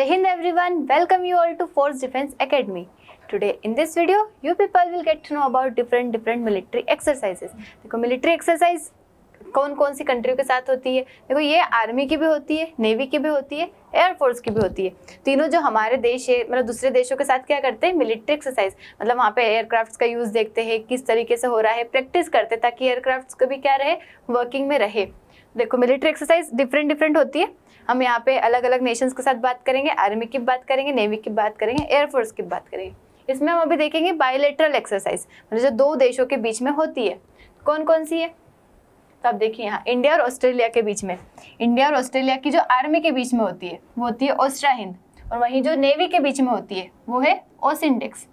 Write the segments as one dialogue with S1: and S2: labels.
S1: Jai Hind everyone, welcome you all to Force Defense Academy. Today in this video, you people will get to know about different military exercises. देखो military exercise कौन कौन सी कंट्रियों के साथ होती है। देखो ये आर्मी की भी होती है, नेवी की भी होती है, एयरफोर्स की भी होती है। तीनों जो हमारे देश है मतलब दूसरे देशों के साथ क्या करते हैं, मिलिट्री एक्सरसाइज मतलब वहाँ पे एयरक्राफ्ट्स का यूज़ देखते हैं किस तरीके से हो रहा है, प्रैक्टिस करते हैं ताकि एयरक्राफ्ट्स को भी क्या रहे, वर्किंग में रहे। देखो मिलिट्री एक्सरसाइज डिफरेंट होती है। हम यहाँ पे अलग अलग नेशंस के साथ बात करेंगे, आर्मी की बात करेंगे, नेवी की बात करेंगे, एयरफोर्स की बात करेंगे। इसमें हम अभी देखेंगे बायलैटरल एक्सरसाइज मतलब जो दो देशों के बीच में होती है। कौन कौन सी है, तो आप देखिए यहाँ इंडिया और ऑस्ट्रेलिया के बीच में, इंडिया और ऑस्ट्रेलिया की जो आर्मी के बीच में होती है वो होती है ओस्ट्रा हिंद, और वहीं जो नेवी के बीच में होती है वो है ओसिंडेक्स।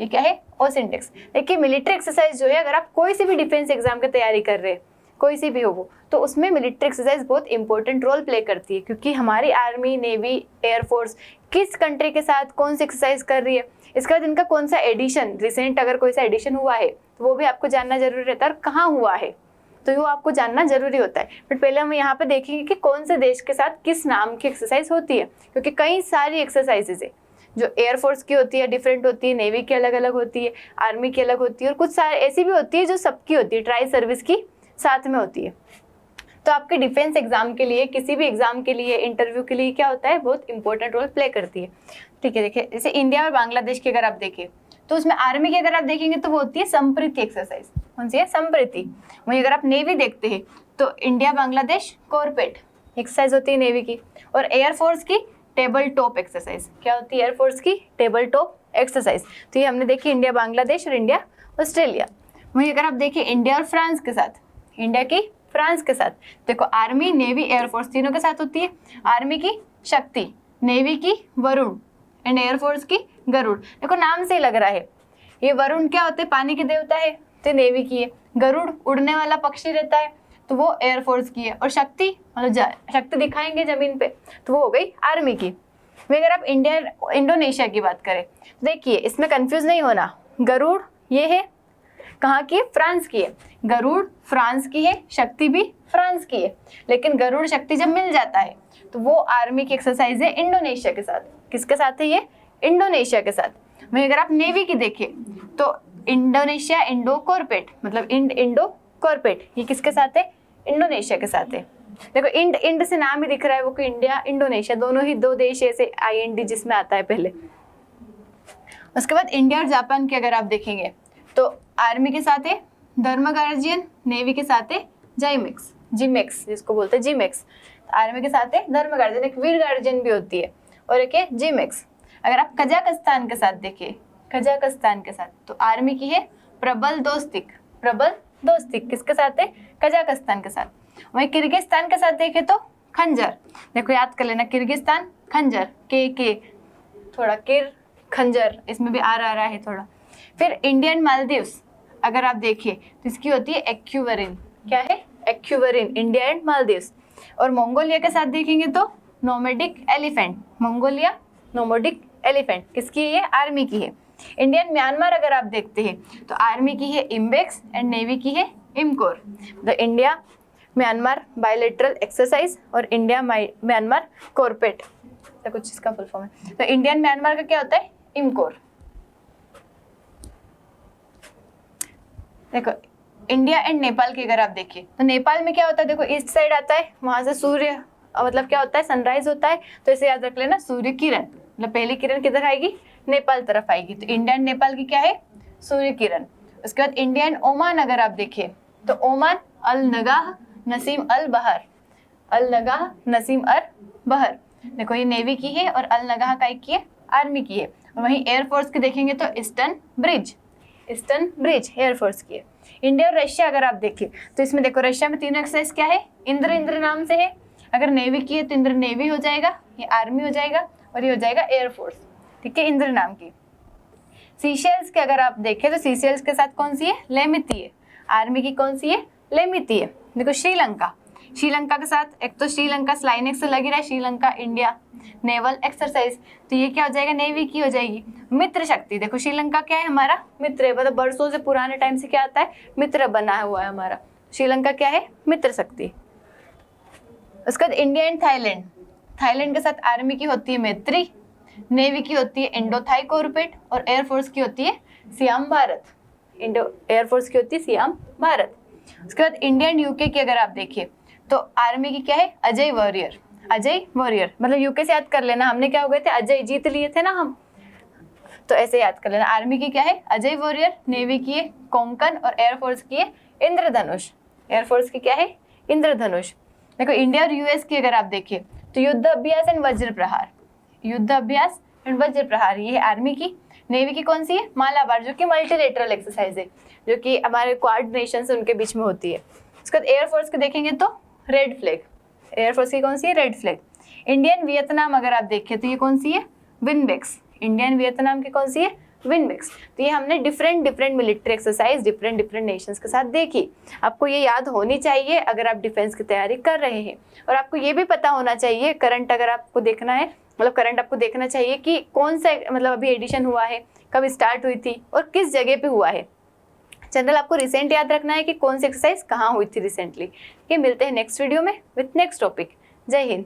S1: ये क्या है, ओसिंडेक्स। देखिए मिलिट्री एक्सरसाइज जो है, अगर आप कोई सी भी डिफेंस एग्जाम की तैयारी कर रहे हैं, कोई सी भी हो वो, तो उसमें मिलिट्री एक्सरसाइज बहुत इंपॉर्टेंट रोल प्ले करती है, क्योंकि हमारी आर्मी, नेवी, एयरफोर्स किस कंट्री के साथ कौन सी एक्सरसाइज कर रही है, इसके बाद इनका कौन सा एडिशन, रिसेंट अगर कोई सा एडिशन हुआ है तो वो भी आपको जानना जरूरी रहता है, और कहाँ हुआ है तो वो आपको जानना जरूरी होता है। बट पहले हम यहाँ पे देखेंगे कि कौन से देश के साथ किस नाम की एक्सरसाइज होती है, क्योंकि कई सारी एक्सरसाइजेज है जो एयरफोर्स की होती है, डिफरेंट होती है, नेवी की अलग अलग होती है, आर्मी की अलग होती है, और कुछ सारी ऐसी भी होती है जो सबकी होती है, ट्राई सर्विस की साथ में होती है। तो आपके डिफेंस एग्जाम के लिए, किसी भी एग्जाम के लिए, इंटरव्यू के लिए क्या होता है, बहुत इंपॉर्टेंट रोल प्ले करती है। ठीक है, देखिए जैसे इंडिया और बांग्लादेश की अगर आप देखें तो उसमें आर्मी की अगर आप देखेंगे तो वो होती है संप्रीति एक्सरसाइज। कौन सी है, संप्रीति। वहीं अगर आप नेवी देखते हैं तो इंडिया बांग्लादेश कॉर्पेट एक्सरसाइज होती है नेवी की, और एयरफोर्स की टेबल टॉप एक्सरसाइज। क्या होती है एयरफोर्स की, टेबल टॉप एक्सरसाइज। तो ये हमने देखी इंडिया बांग्लादेश और इंडिया ऑस्ट्रेलिया। वहीं अगर आप देखें इंडिया और फ्रांस के साथ, इंडिया की फ्रांस के साथ, देखो आर्मी, नेवी, एयरफोर्स तीनों के साथ होती है। आर्मी की शक्ति, नेवी की वरुण एंड एयरफोर्स की गरुड़। देखो नाम से ही लग रहा है, ये वरुण क्या होते हैं, पानी के देवता है, तो नेवी की है। गरुड़ उड़ने वाला पक्षी रहता है तो वो एयरफोर्स की है, और शक्ति मतलब शक्ति दिखाएंगे जमीन पे तो वो हो गई आर्मी की। वही अगर आप इंडोनेशिया की बात करें तो देखिए इसमें कंफ्यूज नहीं होना, गरुड़ ये है कहाँ की है, फ्रांस की है। गरुड़ फ्रांस की है, शक्ति भी फ्रांस की है, लेकिन गरुड़ शक्ति जब मिल जाता है तो वो आर्मी की एक्सरसाइज है इंडोनेशिया के साथ। किसके साथ है ये, इंडोनेशिया के साथ। वहीं अगर आप नेवी की देखें तो इंडोनेशिया इंडो कॉर्पेट मतलब इंडो कॉर्पेट, ये किसके साथ है, इंडोनेशिया के साथ है। देखो इंड से नाम ही दिख रहा है वो कि इंडिया इंडोनेशिया दोनों ही दो देश ऐसे IND जिसमें आता है पहले। उसके बाद इंडिया और जापान की अगर आप देखेंगे तो आर्मी के साथ है धर्म गार्जियन, नेवी के साथ है जिमेक्स जिसको बोलते हैं जिमेक्स। आर्मी के साथ है धर्म गार्जियन, एक वीर गार्जियन भी होती है, और एक है जिमेक्स। अगर आप कजाकिस्तान के साथ देखें, कजाकिस्तान के साथ तो आर्मी की है प्रबल दोस्तिक किसके साथ है, कजाकिस्तान के साथ। वहीं किर्गिस्तान के साथ देखें तो खंजर। देखो याद कर लेना, किर्गिस्तान खंजर, के थोड़ा किर खंजर, इसमें भी आ रहा है थोड़ा। फिर इंडियन मालदीव्स अगर आप देखिए तो इसकी होती है एक्यूवरिन। क्या है, एक्यूवरिन, इंडिया एंड मालदीव्स। और मंगोलिया के साथ देखेंगे तो nomadic elephant, Mongolia nomadic elephant किसकी है, ये आर्मी की है। इंडियन म्यांमार अगर आप देखते हैं तो आर्मी की है इम्बेक्स एंड नेवी की है IMCOR. The India Myanmar bilateral exercise और इंडिया म्यांमार कॉर्पेट, तो कुछ इसका फुल फॉर्म है। तो इंडियन म्यांमार का क्या होता है, इमकोर। देखो इंडिया एंड नेपाल की अगर आप देखिए तो नेपाल में क्या होता है, देखो ईस्ट साइड आता है, वहां से सूर्य मतलब क्या होता है, सनराइज होता है, तो इसे याद रख लेना, सूर्य किरण मतलब पहली किरण किधर आएगी, नेपाल तरफ आएगी। तो इंडिया एंड नेपाल की क्या है, सूर्य किरण। उसके बाद इंडिया एंड ओमान अगर आप देखिए तो ओमान अल नगाह नसीम अल बहर, अल नगाह नसीम अल बहर। देखो ये नेवी की है, और अल नगाह का की है, आर्मी की है। और वहीं एयरफोर्स की देखेंगे तो ईस्टर्न ब्रिज एयरफोर्स की है। इंडिया और रशिया अगर आप देखें तो इसमें देखो रशिया में तीनों एक्सरसाइज क्या है, इंद्र नाम से है। अगर नेवी की है तो इंद्र नेवी हो जाएगा, ये आर्मी हो जाएगा, और ये हो जाएगा एयरफोर्स। ठीक है, इंद्र नाम की। सीशेल्स के अगर आप देखें तो सीशेल्स के साथ कौन सी है, लेमिती है। आर्मी की कौन सी है, लेमिती है। देखो श्रीलंका के साथ, एक तो श्रीलंका स्लाइनेक्स से लगी रहा है, श्रीलंका इंडिया नेवल एक्सरसाइज, तो ये क्या हो जाएगा, नेवी की हो जाएगी। मित्र शक्ति, देखो श्रीलंका क्या है, हमारा मित्र है, मतलब बरसों से पुराने टाइम से क्या आता है, मित्र बना हुआ है हमारा। श्रीलंका क्या है, मित्र शक्ति। उसके बाद इंडिया एंड थाईलैंड, थाईलैंड के साथ आर्मी की होती है मैत्री, नेवी की होती है इंडो थाई कोरपेट और एयरफोर्स की होती है सियाम भारत। एयरफोर्स की होती है सियाम भारत। उसके बाद इंडिया एंड यूके की अगर आप देखिए तो आर्मी की क्या है अजय वॉरियर। अजय वॉरियर मतलब यूके से याद कर लेना, हमने क्या हो गए थे अजय, जीत लिए थे ना हम, तो ऐसे याद कर लेना। आर्मी की क्या है अजय वॉरियर, नेवी की है कोंकण और एयरफोर्स की है इंद्रधनुष। एयरफोर्स की क्या है इंद्रधनुष। देखो इंडिया और यूएस की अगर आप देखिए तो युद्ध अभ्यास एंड वज्र प्रहार, युद्ध अभ्यास एंड वज्र प्रहार ये है आर्मी की। नेवी की कौन सी है मालाबार, जो कि मल्टीलेटरल एक्सरसाइज है, जो कि हमारे क्वाड नेशंस उनके बीच में होती है। उसके बाद एयरफोर्स की देखेंगे तो रेड फ्लैग, एयरफोर्स की कौन सी है रेड फ्लैग। इंडियन वियतनाम अगर आप देखें तो ये कौन सी है विनबेक्स, इंडियन वियतनाम की कौन सी है विनबेक्स। तो ये हमने different military exercise different Nations के साथ देखी। आपको ये याद होनी चाहिए अगर आप डिफेंस की तैयारी कर रहे हैं, और आपको ये भी पता होना चाहिए करंट अगर आपको देखना है, मतलब करंट आपको देखना चाहिए कि कौन सा मतलब अभी एडिशन हुआ है, कब स्टार्ट हुई थी और किस जगह पे हुआ है। जनरल आपको रिसेंट याद रखना है कि कौन सी एक्सरसाइज कहाँ हुई थी रिसेंटली। ये मिलते हैं नेक्स्ट वीडियो में विथ नेक्स्ट टॉपिक। जय हिंद।